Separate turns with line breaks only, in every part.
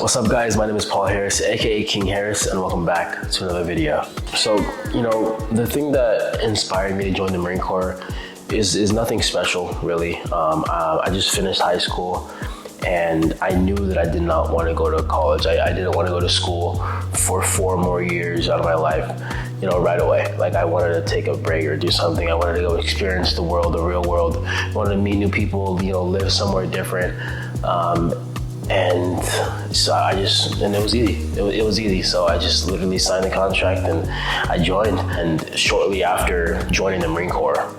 What's up guys, my name is Paul Harris, aka King Harris, and welcome back to another video. So, the thing that inspired me to join the Marine Corps is nothing special, really. I just finished high school and I knew that I did not want to go to college. I didn't want to go to school for 4 more years out of my life, right away. Like, I wanted to take a break or do something. I wanted to go experience the world, the real world. I wanted to meet new people, live somewhere different. And so it was easy. It was easy. So I just literally signed the contract and I joined. And shortly after joining the Marine Corps,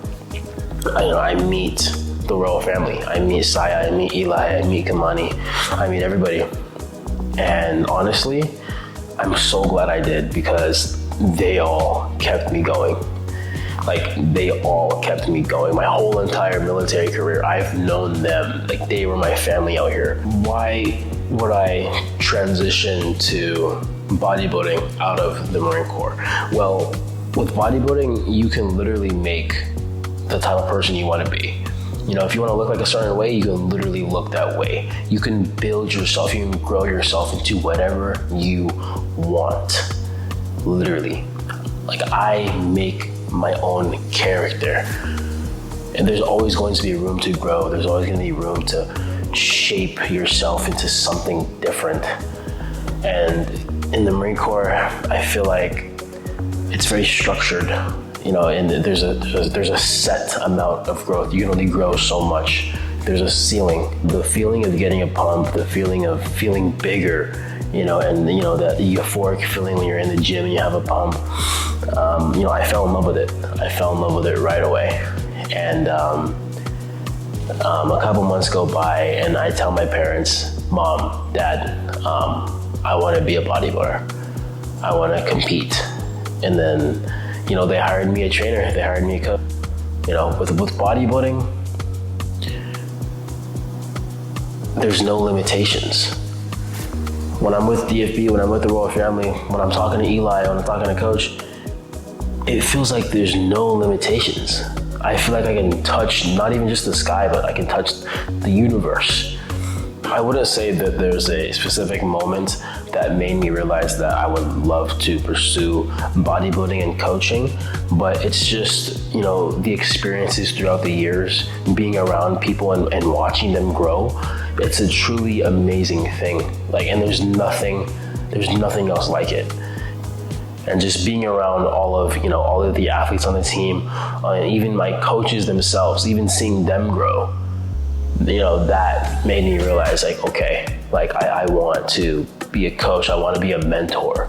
I meet the royal family. I meet Saya, I meet Eli, I meet Kamani, I meet everybody. And honestly, I'm so glad I did, because they all kept me going. Like, they all kept me going. My whole entire military career, I've known them. Like, they were my family out here. Why would I transition to bodybuilding out of the Marine Corps? Well, with bodybuilding, you can literally make the type of person you want to be. If you want to look like a certain way, you can literally look that way. You can build yourself, you can grow yourself into whatever you want. Literally. Like, I make my own character. And there's always going to be room to grow. There's always going to be room to shape yourself into something different. And in the Marine Corps, I feel like it's very structured, and there's a set amount of growth. You can only grow so much. There's a ceiling. The feeling of getting a pump, the feeling of feeling bigger, and that euphoric feeling when you're in the gym and you have a pump. I fell in love with it. I fell in love with it right away. And a couple months go by and I tell my parents, Mom, Dad, I want to be a bodybuilder. I want to compete. And then, they hired me a trainer. They hired me a coach. With bodybuilding, there's no limitations. When I'm with DFB, when I'm with the royal family, when I'm talking to Eli, when I'm talking to Coach, it feels like there's no limitations. I feel like I can touch not even just the sky, but I can touch the universe. I wouldn't say that there's a specific moment that made me realize that I would love to pursue bodybuilding and coaching, but it's just, the experiences throughout the years, being around people and watching them grow. It's a truly amazing thing. And there's nothing else like it. And just being around all of the athletes on the team, even my coaches themselves, even seeing them grow, that made me realize, I want to be a coach. I want to be a mentor.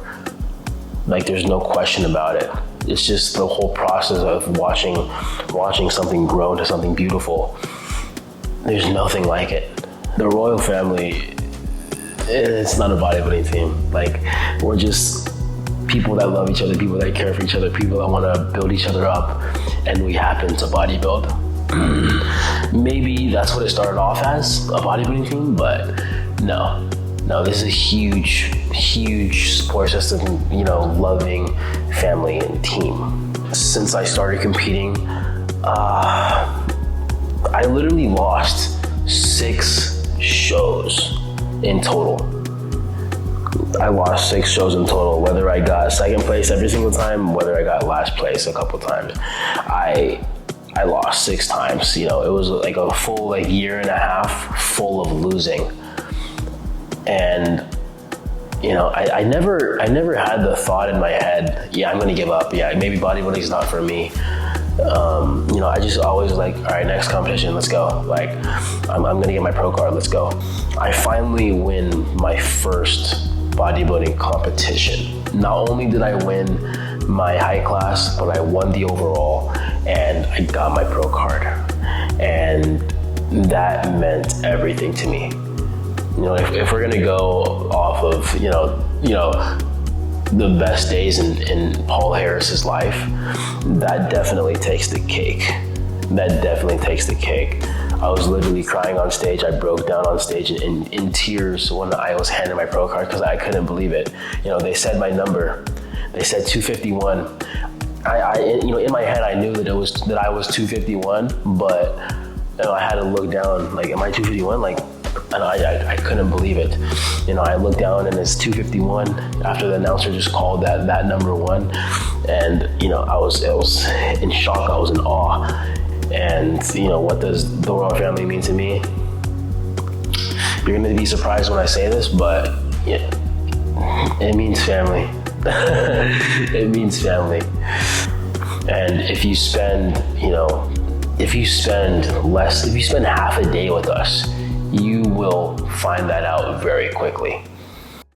There's no question about it. It's just the whole process of watching something grow into something beautiful. There's nothing like it. The royal family, it's not a bodybuilding team. We're just people that love each other, people that care for each other, people that want to build each other up, and we happen to bodybuild. Maybe that's what it started off as, a bodybuilding team, but no, this is a huge support system, loving family and team. Since I started competing, I literally lost 6 shows in total. I lost 6 shows in total, whether I got second place every single time, whether I got last place a couple times. I lost 6 times. It was like a full year and a half full of losing. And I never had the thought in my head, I'm gonna give up. Maybe bodybuilding is not for me. I just always all right, next competition, let's go. I'm gonna get my pro card, let's go. I finally win my first bodybuilding competition. Not only did I win my height class, but I won the overall and I got my pro card. And that meant everything to me. If we're gonna go off of, the best days in Paul Harris's life, that definitely takes the cake. That definitely takes the cake. I was literally crying on stage. I broke down on stage in tears when I was handed my pro card because I couldn't believe it. They said my number. They said 251. In my head I knew that I was 251, but I had to look down. Am I 251? and I couldn't believe it. You know, I looked down and it's 2:51 after the announcer just called that number one, and you know, I was in shock. I was in awe. And you know, what does the royal family mean to me? You're gonna be surprised when I say this, but yeah, it means family. It means family. And if you spend half a day with us, you will find that out very quickly.